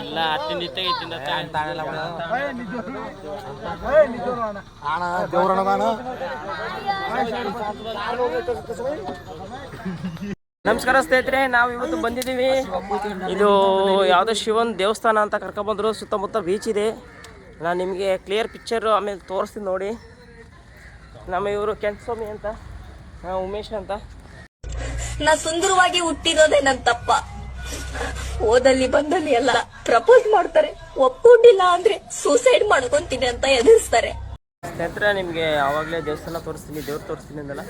ಇಲ್ಲ ನಮಸ್ಕಾರ ಸ್ನೇಹಿತರೆ, ನಾವು ಇವತ್ತು ಬಂದಿದ್ದೀವಿ. ಇದು ಯಾವುದೋ ಶಿವನ್ ದೇವಸ್ಥಾನ ಅಂತ ಕರ್ಕೊಬಂದರು. ಸುತ್ತಮುತ್ತ ಬೀಚ್ ಇದೆ. ನಾನು ನಿಮಗೆ ಕ್ಲಿಯರ್ ಪಿಕ್ಚರು ಆಮೇಲೆ ತೋರಿಸ್ತೀನಿ ನೋಡಿ. ನಮ್ಮ ಇವರು ಕೆಂಚಸ್ವಾಮಿ ಅಂತ, ಉಮೇಶ್ ಅಂತ. ನಾ ಸುಂದರವಾಗಿ ಹುಟ್ಟಿರೋದೇ ನನ್ನ ತಪ್ಪ. ಓದಲ್ಲಿ ಬಂದಲ್ಲಿ ಎಲ್ಲ ಪ್ರಪೋಸ್ ಮಾಡ್ತಾರೆ, ಒಪ್ಕೊಂಡಿಲ್ಲ ಅಂದ್ರೆ ಸೂಸೈಡ್ ಮಾಡ್ಕೊಂತೀನಿ ಅಂತ ಎದುರಿಸ್ತಾರೆ. ಸ್ನೇಹಿತರೆ, ನಿಮಗೆ ಆವಾಗಲೇ ದೇವಸ್ಥಾನ ತೋರಿಸ್ತೀನಿ, ದೇವ್ರು ತೋರಿಸ್ತೀನಿ ಅಂದಲ್ಲ.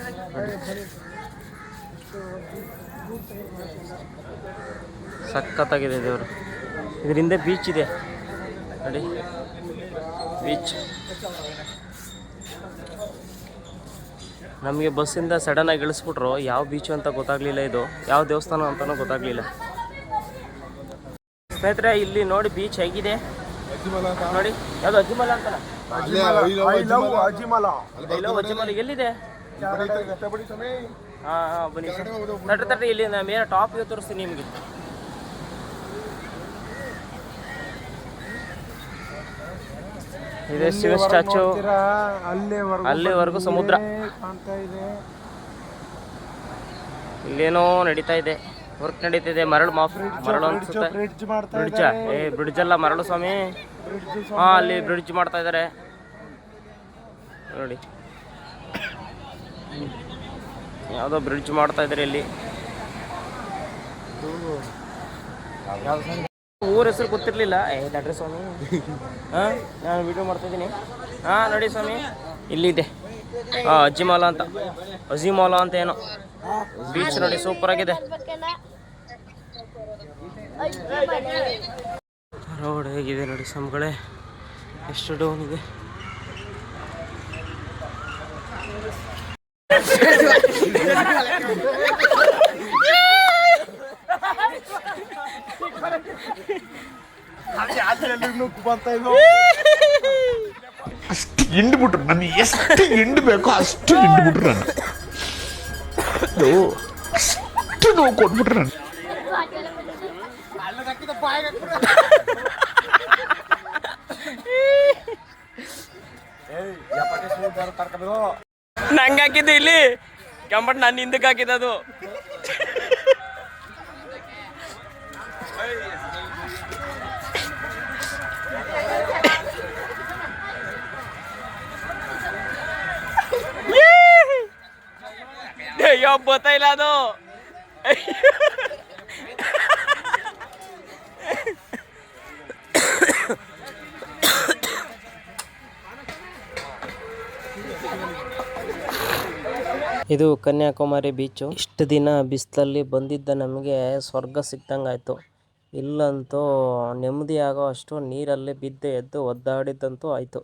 ಸಖತ್ತಾಗಿದೆ ದೇವರು. ಇದರಿಂದ ಬೀಚ್ ಇದೆ ನೋಡಿ, ಬೀಚ್. ನಮಗೆ ಬಸ್ಸಿಂದ ಸಡನ್ನಾಗಿ ಇಳಿಸ್ಬಿಟ್ರು. ಯಾವ ಬೀಚು ಅಂತ ಗೊತ್ತಾಗಲಿಲ್ಲ, ಇದು ಯಾವ ದೇವಸ್ಥಾನ ಅಂತಲೂ ಗೊತ್ತಾಗಲಿಲ್ಲ. ಸ್ನೇಹಿತರೆ, ಇಲ್ಲಿ ನೋಡಿ ಬೀಚ್ ಹೇಗಿದೆ ನೋಡಿ. ಯಾವುದು ಅಜ್ಜಿಮಲ ಅಂತಲ್ಲ, ಅಜ್ಜಿಮಲ ಎಲ್ಲಿದೆ? ಹಾಂ ಬನ್ನಿ ತಟ್ರಿ ಇಲ್ಲಿ ಮೇಲೆ ಟಾಪ್ ವ್ಯೂ ತೋರಿಸ್ತೀನಿ ನಿಮಗೆ. ಇದೆ ಶಿವ ಸ್ಟ್ಯಾಚು, ಅಲ್ಲಿವರೆಗೂ ಸಮುದ್ರ ಕಾಣ್ತಾ ಇದೆ. ಇಲ್ಲೇನೋ ನಡೀತಾ ಇದೆ, ವರ್ಕ್ ನಡೀತಿದೆ. ಮರಳು ಅನ್ಸುತ್ತೆ. ಬ್ರಿಡ್ಜ್ ಮಾಡ್ತಾ ಬ್ರಿಡ್ಜ್ ಬ್ರಿಡ್ಜ್ ಅಲ್ಲ, ಮರಳು ಸ್ವಾಮಿ. ಹಾ, ಅಲ್ಲಿ ಬ್ರಿಡ್ಜ್ ಮಾಡ್ತಾ ಇದ್ದಾರೆ ನೋಡಿ. ಯಾವುದೋ ಬ್ರಿಡ್ಜ್ ಮಾಡ್ತಾ ಇದ್ದಾರೆ ಇಲ್ಲಿ. ಊರ ಹೆಸರು ಗೊತ್ತಿರ್ಲಿಲ್ಲ. ನಡ್ರಿ ಸ್ವಾಮಿ, ಹಾ ನಾನು ವಿಡಿಯೋ ಮಾಡ್ತಾ ಇದ್ದೀನಿ. ಹಾ ನೋಡಿ ಸ್ವಾಮಿ, ಇಲ್ಲಿದೆ ಅಜ್ಜಿಮಾಲ ಅಂತ, ಅಜಿಮಾಲ ಅಂತ ಏನೋ ಬೀಚ್ ನೋಡಿ, ಸೂಪರ್ ಆಗಿದೆ. ರೋಡ್ ಹೇಗಿದೆ ನೋಡಿ ಸ್ವಾಮಿಗಳೇ, ಎಷ್ಟು ಡೌನ್ ಇದೆ. ಅಷ್ಟು ಹಿಂಡ್ಬಿಟ್ರು ನನಗೆ, ಎಷ್ಟು ಹಿಂಡ್ಬೇಕೋ ಅಷ್ಟು ಹಿಂಡ್ಬಿಟ್ರು ನಾನು, ಅಷ್ಟು ನೋವು ಕೊಟ್ಬಿಟ್ರು ನಾನು. ನಂಗೆ ಹಾಕಿದ್ದು ಇಲ್ಲಿ ಕೆಂಪಟ್, ನಾನು ಹಿಂದಕ್ಕೆ ಹಾಕಿದ್ದು. ಅಯ್ಯೋ ಬತ್ತಾ ಇಲ್ಲ ಅದು. ಇದು ಕನ್ಯಾಕುಮಾರಿ ಬೀಚು. ಇಷ್ಟು ದಿನ ಬಿಸಿಲಲ್ಲಿ ಬಂದಿದ್ದ ನಮಗೆ ಸ್ವರ್ಗ ಸಿಕ್ತಂಗಾಯ್ತು. ಇಲ್ಲಂತೂ ನೆಮ್ಮದಿ ಆಗೋ ಅಷ್ಟು ನೀರಲ್ಲಿ ಬಿದ್ದು ಎದ್ದು ಒದ್ದಾಡಿದ್ದಂತೂ ಆಯಿತು.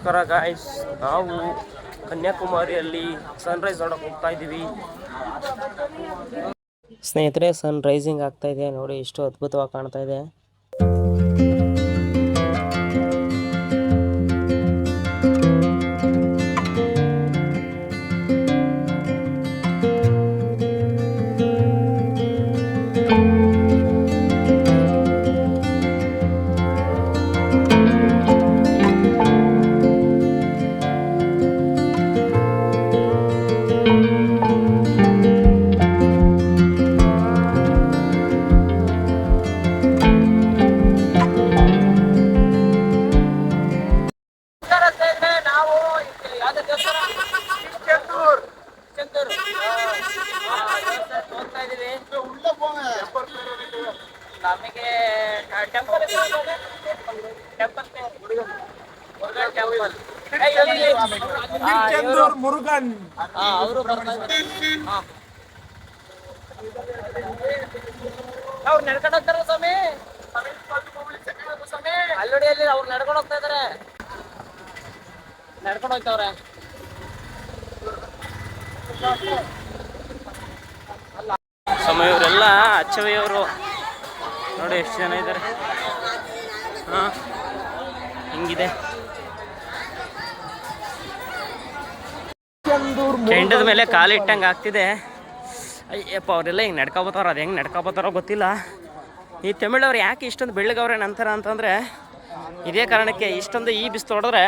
ನಮಸ್ಕಾರ ಗಾಯ್ಸ್, ನಾವು ಕನ್ಯಾಕುಮಾರಿಯಲ್ಲಿ ಸನ್ರೈಸ್ ನೋಡೋಕೆ ಹೋಗ್ತಾ ಇದ್ದೀವಿ ಸ್ನೇಹಿತರೆ. ಸನ್ ರೈಸಿಂಗ್ ಆಗ್ತಾ ಇದೆ ನೋಡಿ, ಎಷ್ಟು ಅದ್ಭುತವಾಗಿ ಕಾಣ್ತಾ ಇದೆ. ನಮಗೆ ಟೆಂಪಲ್ ಮುರುಗನ್ ಅವರು ಅವ್ರು ನಡ್ಕೊಂಡು ಹೋಗ್ತಾರ ಸ್ವಾಮಿ. ಅಲ್ಲೋಡಿ ಅಲ್ಲಿ ಅವ್ರು ನಡ್ಕೊಂಡು ಹೋಗ್ತಾ ಇದಾರೆ, ನಡ್ಕೊಂಡು ಹೋಗ್ತಾವ್ರೆ. ಸಮಯವರೆಲ್ಲ ಅಚ್ಚವೆಯವರು ನೋಡಿ, ಎಷ್ಟು ಜನ ಇದ್ದಾರೆ. ಹಾ, ಹಿಂಗಿದೆ ಕೆಂಡದ ಮೇಲೆ ಕಾಲಿಟ್ಟಂಗೆ ಆಗ್ತಿದೆ. ಅಯ್ಯಪ್ಪ, ಅವರೆಲ್ಲ ಹಿಂಗೆ ನಡ್ಕೊಬೋತಾರ, ಅದು ಹೆಂಗೆ ನಡ್ಕೊಬೋತಾರೋ ಗೊತ್ತಿಲ್ಲ. ಈ ತಮಿಳವ್ರು ಯಾಕೆ ಇಷ್ಟೊಂದು ಬೆಳ್ಳಗವ್ರೆ ನಂತರ ಅಂತಂದರೆ ಇದೇ ಕಾರಣಕ್ಕೆ. ಇಷ್ಟೊಂದು ಈ ಬಿಸಿಲು ಹೊಡೆದ್ರೆ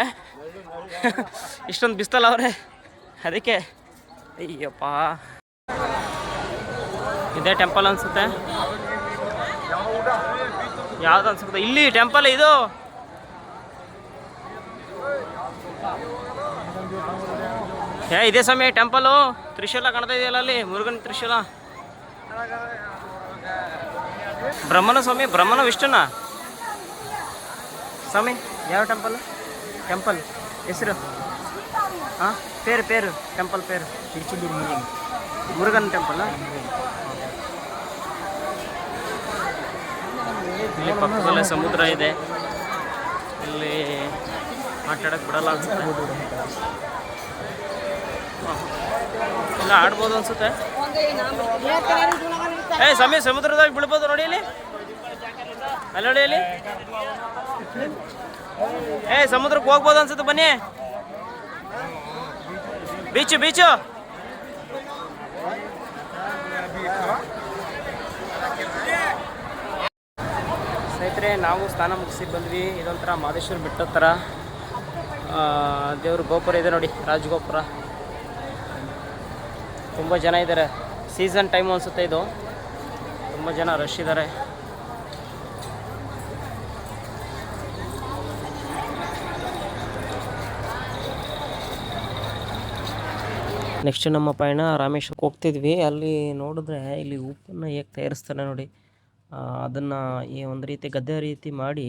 ಇಷ್ಟೊಂದು ಬಿಸ್ತಲ್ಲ ಅವ್ರೆ, ಅದಕ್ಕೆ. ಅಯ್ಯಪ್ಪ, ಇದೇ ಟೆಂಪಲ್ ಅನ್ಸುತ್ತೆ. ಯಾವ್ದು ಅನ್ಸುತ್ತೆ ಇಲ್ಲಿ ಟೆಂಪಲ್ ಇದು? ಇದೇ ಸಮಯ ಟೆಂಪಲು. ತ್ರಿಶೂಲ ಕಾಣ್ತಾ ಇದೆಯಲ್ಲ ಅಲ್ಲಿ, ಮುರುಗನ್ ತ್ರಿಶೂಲ. ಬ್ರಹ್ಮನ ಸ್ವಾಮಿ, ಬ್ರಹ್ಮನ ವಿಷ್ಣುನ ಸ್ವಾಮಿ. ಯಾವ ಟೆಂಪಲ್ ಹೆಸರು? ಹಾಂ, ಪೇರು ಟೆಂಪಲ್ ಪೇರು ಮುರುಗನ್ ಟೆಂಪಲ್. ಇಲ್ಲಿ ಪಕ್ಕದಲ್ಲೇ ಸಮುದ್ರ ಇದೆ, ಇಲ್ಲಿ ಆಟಾಡಕ್ಕೆ ಬಿಡಲ್ಲ ಅನ್ಸುತ್ತೆ. ಇಲ್ಲ ಆಡ್ಬೋದು ಅನ್ಸುತ್ತೆ. ಸಮುದ್ರದಾಗ ಬೀಳ್ಬೋದು ನೋಡಿ ಇಲ್ಲಿ. ಅಲ್ಲಿ ನೋಡಿ ಅಲ್ಲಿ. ಸಮುದ್ರಕ್ಕೆ ಹೋಗ್ಬೋದು ಅನ್ಸುತ್ತೆ, ಬನ್ನಿ. Beach beach. ಸ್ನೇಹಿತರೆ, ನಾವು ಸ್ನಾನ ಮುಗಿಸಿ ಬಂದ್ವಿ. ಇದೊಂಥರ ಮಾದೇಶ್ವರ ಬೆಟ್ಟದ ಥರ ದೇವ್ರ ಗೋಪುರ ಇದೆ ನೋಡಿ, ರಾಜಗೋಪುರ. ತುಂಬ ಜನ ಇದ್ದಾರೆ. ಸೀಸನ್ ಟೈಮ್ ಅನಿಸುತ್ತೆ ಇದು, ತುಂಬ ಜನ ರಶ್ ಇದ್ದಾರೆ. ನೆಕ್ಸ್ಟ್ ನಮ್ಮ ಪಯಣ ರಾಮೇಶ್ವರಕ್ಕೆ ಹೋಗ್ತಿದ್ವಿ. ಅಲ್ಲಿ ನೋಡಿದ್ರೆ ಇಲ್ಲಿ ಉಪ್ಪನ್ನು ಹೇಗೆ ತಯಾರಿಸ್ತಾರೆ ನೋಡಿ, ಅದನ್ನು ಈ ಒಂದು ರೀತಿ ಗದ್ದೆ ರೀತಿ ಮಾಡಿ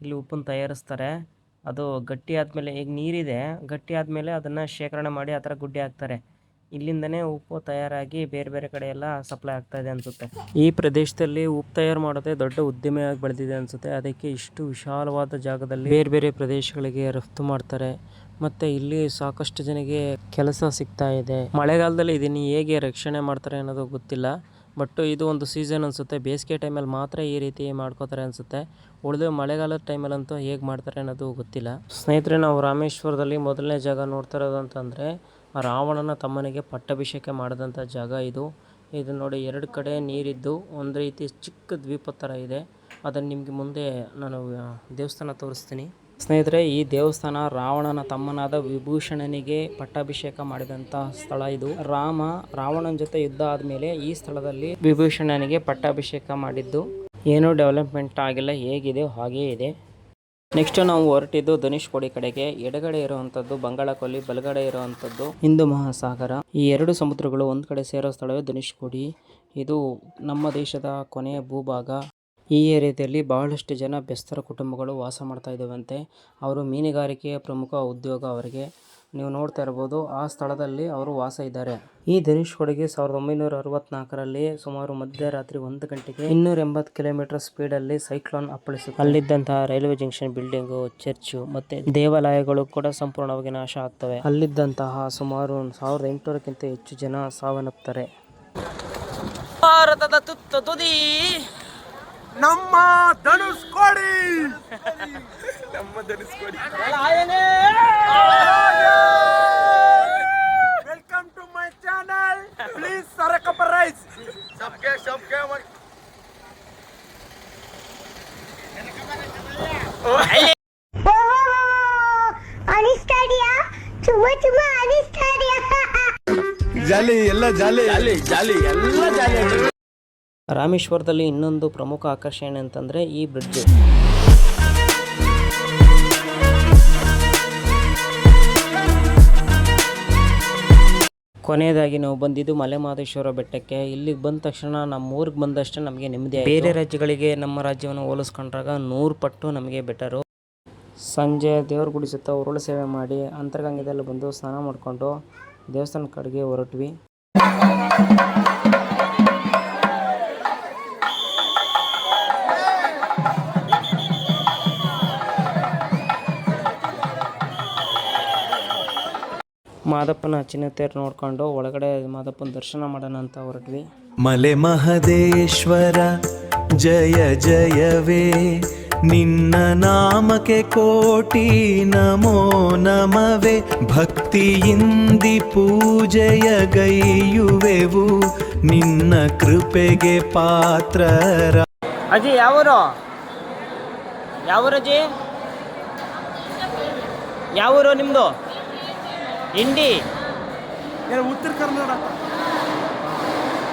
ಇಲ್ಲಿ ಉಪ್ಪನ್ನು ತಯಾರಿಸ್ತಾರೆ. ಅದು ಗಟ್ಟಿ ಆದಮೇಲೆ, ಈಗ ನೀರಿದೆ, ಗಟ್ಟಿ ಆದಮೇಲೆ ಅದನ್ನು ಶೇಖರಣೆ ಮಾಡಿ ಆ ಥರ ಗುಡ್ಡೆ ಹಾಕ್ತಾರೆ. ಇಲ್ಲಿಂದನೇ ಉಪ್ಪು ತಯಾರಾಗಿ ಬೇರೆ ಬೇರೆ ಕಡೆ ಎಲ್ಲ ಸಪ್ಲೈ ಆಗ್ತಾ ಇದೆ ಅನಿಸುತ್ತೆ. ಈ ಪ್ರದೇಶದಲ್ಲಿ ಉಪ್ಪು ತಯಾರು ಮಾಡೋದೇ ದೊಡ್ಡ ಉದ್ದಿಮೆಯಾಗಿ ಬೆಳೆದಿದೆ ಅನಿಸುತ್ತೆ. ಅದಕ್ಕೆ ಇಷ್ಟು ವಿಶಾಲವಾದ ಜಾಗದಲ್ಲಿ ಬೇರೆ ಬೇರೆ ಪ್ರದೇಶಗಳಿಗೆ ರಫ್ತು ಮಾಡ್ತಾರೆ. ಮತ್ತು ಇಲ್ಲಿ ಸಾಕಷ್ಟು ಜನಕ್ಕೆ ಕೆಲಸ ಸಿಗ್ತಾ ಇದೆ. ಮಳೆಗಾಲದಲ್ಲಿ ಇದನ್ನು ಹೇಗೆ ರಕ್ಷಣೆ ಮಾಡ್ತಾರೆ ಅನ್ನೋದು ಗೊತ್ತಿಲ್ಲ. ಬಟ್ ಇದು ಒಂದು ಸೀಸನ್ ಅನಿಸುತ್ತೆ. ಬೇಸಿಗೆ ಟೈಮಲ್ಲಿ ಮಾತ್ರ ಈ ರೀತಿ ಮಾಡ್ಕೋತಾರೆ ಅನಿಸುತ್ತೆ. ಉಳಿದ ಮಳೆಗಾಲದ ಟೈಮಲ್ಲಂತೂ ಹೇಗೆ ಮಾಡ್ತಾರೆ ಅನ್ನೋದು ಗೊತ್ತಿಲ್ಲ. ಸ್ನೇಹಿತರೆ, ನಾವು ರಾಮೇಶ್ವರದಲ್ಲಿ ಮೊದಲನೇ ಜಾಗ ನೋಡ್ತಾ ಇರೋದು ಅಂತಂದರೆ ರಾವಣನ ತಮ್ಮನಿಗೆ ಪಟ್ಟಾಭಿಷೇಕ ಮಾಡಿದಂಥ ಜಾಗ ಇದು. ಇದು ನೋಡಿ, ಎರಡು ಕಡೆ ನೀರಿದ್ದು ಒಂದು ರೀತಿ ಚಿಕ್ಕ ದ್ವೀಪ ಥರ ಇದೆ. ಅದನ್ನು ನಿಮಗೆ ಮುಂದೆ ನಾನು ದೇವಸ್ಥಾನ ತೋರಿಸ್ತೀನಿ. ಸ್ನೇಹಿತರೆ, ಈ ದೇವಸ್ಥಾನ ರಾವಣನ ತಮ್ಮನಾದ ವಿಭೂಷಣನಿಗೆ ಪಟ್ಟಾಭಿಷೇಕ ಮಾಡಿದಂಥ ಸ್ಥಳ ಇದು. ರಾವಣನ ಜೊತೆ ಯುದ್ಧ ಆದಮೇಲೆ ಈ ಸ್ಥಳದಲ್ಲಿ ವಿಭೂಷಣನಿಗೆ ಪಟ್ಟಾಭಿಷೇಕ ಮಾಡಿದ್ದು. ಏನೂ ಡೆವಲಪ್ಮೆಂಟ್ ಆಗಿಲ್ಲ, ಹೇಗಿದೆ ಹಾಗೇ ಇದೆ. ನೆಕ್ಸ್ಟ್ ನಾವು ಹೊರಟಿದ್ದು ಧನುಷ್ಕೋಡಿ ಕಡೆಗೆ. ಎಡಗಡೆ ಇರುವಂಥದ್ದು ಬಂಗಾಳಕೊಲ್ಲಿ, ಬಲಗಡೆ ಇರುವಂಥದ್ದು ಹಿಂದೂ ಮಹಾಸಾಗರ. ಈ ಎರಡು ಸಮುದ್ರಗಳು ಒಂದು ಕಡೆ ಸೇರೋ ಸ್ಥಳವೇ ಧನುಷ್ಕೋಡಿ. ಇದು ನಮ್ಮ ದೇಶದ ಕೊನೆಯ ಭೂಭಾಗ. ಈ ಏರಿಯಾದಲ್ಲಿ ಬಹಳಷ್ಟು ಜನ ಬೆಸ್ತರ ಕುಟುಂಬಗಳು ವಾಸ ಮಾಡ್ತಾ ಇದ್ದಾವಂತೆ. ಅವರು ಮೀನುಗಾರಿಕೆಯ ಪ್ರಮುಖ ಉದ್ಯೋಗ ಅವರಿಗೆ. ನೀವು ನೋಡ್ತಾ ಇರ್ಬೋದು, ಆ ಸ್ಥಳದಲ್ಲಿ ಅವರು ವಾಸ ಇದ್ದಾರೆ. ಈ ಧನುಷ್ಕೋಡಿಗೆ 1964ರಲ್ಲಿ ಸುಮಾರು ಮಧ್ಯರಾತ್ರಿ 1 ಗಂಟೆಗೆ 280 ಕಿಲೋಮೀಟರ್ ಸ್ಪೀಡಲ್ಲಿ ಸೈಕ್ಲೋನ್ ಅಪ್ಪಳಿಸಿತು. ಅಲ್ಲಿದ್ದಂತಹ ರೈಲ್ವೆ ಜಂಕ್ಷನ್, ಬಿಲ್ಡಿಂಗು, ಚರ್ಚು ಮತ್ತು ದೇವಾಲಯಗಳು ಕೂಡ ಸಂಪೂರ್ಣವಾಗಿ ನಾಶ ಆಗ್ತವೆ. ಅಲ್ಲಿದ್ದಂತಹ ಸುಮಾರು 1800ಕ್ಕಿಂತ ಹೆಚ್ಚು ಜನ ಸಾವನ್ನಪ್ತಾರೆ. ಭಾರತದ ತುದಿ ನಮ್ಮ Dhanushkodi. Welcome to my channel. Please ಸರಕಪ್ಪ ರೈಸ್. सबके ಅನಿಸ್ತಾಡಿಯಾ? ತುಂಬಾ ಅನಿಸ್ತಾಡಿಯಾ? ಜಾಲಿ ಎಲ್ಲ ಜಾಲಿ ಜಾಲಿ ಎಲ್ಲ ಜಾಲಿ. ರಾಮೇಶ್ವರದಲ್ಲಿ ಇನ್ನೊಂದು ಪ್ರಮುಖ ಆಕರ್ಷಣೆ ಅಂತಂದರೆ ಈ ಬ್ರಿಡ್ಜ್. ಕೊನೆಯದಾಗಿ ನಾವು ಬಂದಿದ್ದು ಮಲೆಮಹದೇಶ್ವರ ಬೆಟ್ಟಕ್ಕೆ. ಇಲ್ಲಿಗೆ ಬಂದ ತಕ್ಷಣ ನಮ್ಮ ಊರಿಗೆ ಬಂದಷ್ಟು ನಮಗೆ ನೆಮ್ಮದಿ. ಬೇರೆ ರಾಜ್ಯಗಳಿಗೆ ನಮ್ಮ ರಾಜ್ಯವನ್ನು ಹೋಲಿಸ್ಕೊಂಡ್ರಾಗ 100 ಪಟ್ಟು ನಮಗೆ ಬೆಟರು. ಸಂಜೆ ದೇವ್ರ ಗುಡಿ ಸುತ್ತ ಉರುಳು ಸೇವೆ ಮಾಡಿ ಅಂತರ್ಗಂಗೆದಲ್ಲಿ ಬಂದು ಸ್ನಾನ ಮಾಡಿಕೊಂಡು ದೇವಸ್ಥಾನ ಕಡೆಗೆ ಹೊರಟ್ವಿ. ಮಾದಪ್ಪನ ಚಿನ್ನತೇರು ನೋಡ್ಕೊಂಡು ಒಳಗಡೆ ಮಾದಪ್ಪನ ದರ್ಶನ ಮಾಡೋಣ ಅಂತ ಹೊರಟ್ವಿ. ಮಲೆ ಮಹದೇಶ್ವರ ಜಯ ಜಯವೇ, ನಿನ್ನ ನಾಮಕ್ಕೆ ಕೋಟಿ ನಮೋ ನಮವೇ. ಭಕ್ತಿಯಿಂದಿ ಪೂಜೆಯ ಗೈಯುವೆವು, ನಿನ್ನ ಕೃಪೆಗೆ ಪಾತ್ರರ. ಅಜ್ಜಿ ಯಾವೂರು? ಯಾವೂರಜ್ಜಿ? ಯಾವೂರು ನಿಮ್ಮದು? ಇಂಡಿ. ಉತ್ತರ ಕರ್ನಾಟಕ.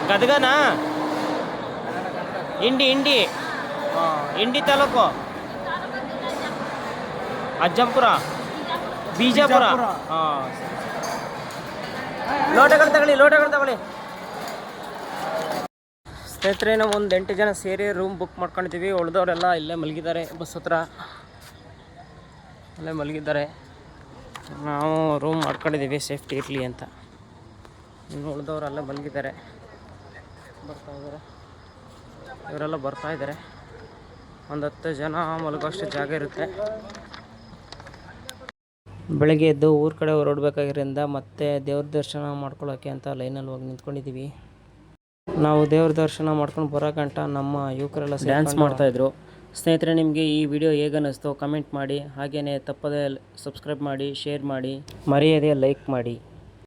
ಗದಗನಾ? ಇಂಡಿ ತಾಲೂಕು, ಅಜ್ಜಂಪುರ, ಬಿಜಾಪುರ. ಲೋಟಗಳು ತಗೊಳ್ಳಿ. ಸ್ನೇಹಿತರೆ, ನಾವು ಒಂದು 8 ಜನ ಸೇರಿ ರೂಮ್ ಬುಕ್ ಮಾಡ್ಕೊಂಡಿದ್ದೀವಿ. ಉಳಿದವರೆಲ್ಲ ಇಲ್ಲೇ ಮಲಗಿದ್ದಾರೆ, ಬಸ್ ಹತ್ರ ಅಲ್ಲೇ ಮಲಗಿದ್ದಾರೆ. ನಾವು ರೂಮ್ ಮಾಡ್ಕೊಂಡಿದ್ದೀವಿ ಸೇಫ್ಟಿ ಇರಲಿ ಅಂತ. ಇನ್ನು ಉಳಿದವರೆಲ್ಲ ಮಲಗಿದ್ದಾರೆ, ಇವರೆಲ್ಲ ಬರ್ತಾ ಇದ್ದಾರೆ. ಒಂದು 10 ಜನ ಮಲಗೋಷ್ಟು ಜಾಗ ಇರುತ್ತೆ. ಬೆಳಗ್ಗೆ ಎದ್ದು ಊರ ಕಡೆ ಹೊರಡ್ಬೇಕಾಗಿರೋದ್ರಿಂದ ಮತ್ತೆ ದೇವ್ರ ದರ್ಶನ ಮಾಡ್ಕೊಳ್ಳೋಕ್ಕೆ ಅಂತ ಲೈನಲ್ಲಿ ಹೋಗಿ ನಿಂತ್ಕೊಂಡಿದ್ದೀವಿ. ನಾವು ದೇವ್ರ ದರ್ಶನ ಮಾಡ್ಕೊಂಡು ಬರೋ ಗಂಟ ನಮ್ಮ ಯುವಕರೆಲ್ಲ ಡ್ಯಾನ್ಸ್ ಮಾಡ್ತಾಯಿದ್ರು. ಸ್ನೇಹಿತರೆ, ನಿಮಗೆ ಈ ವಿಡಿಯೋ ಹೇಗನ್ನಿಸ್ತೋ ಕಮೆಂಟ್ ಮಾಡಿ. ಹಾಗೆಯೇ ತಪ್ಪದೇ ಸಬ್ಸ್ಕ್ರೈಬ್ ಮಾಡಿ, ಶೇರ್ ಮಾಡಿ, ಮರೆಯದೇ ಲೈಕ್ ಮಾಡಿ.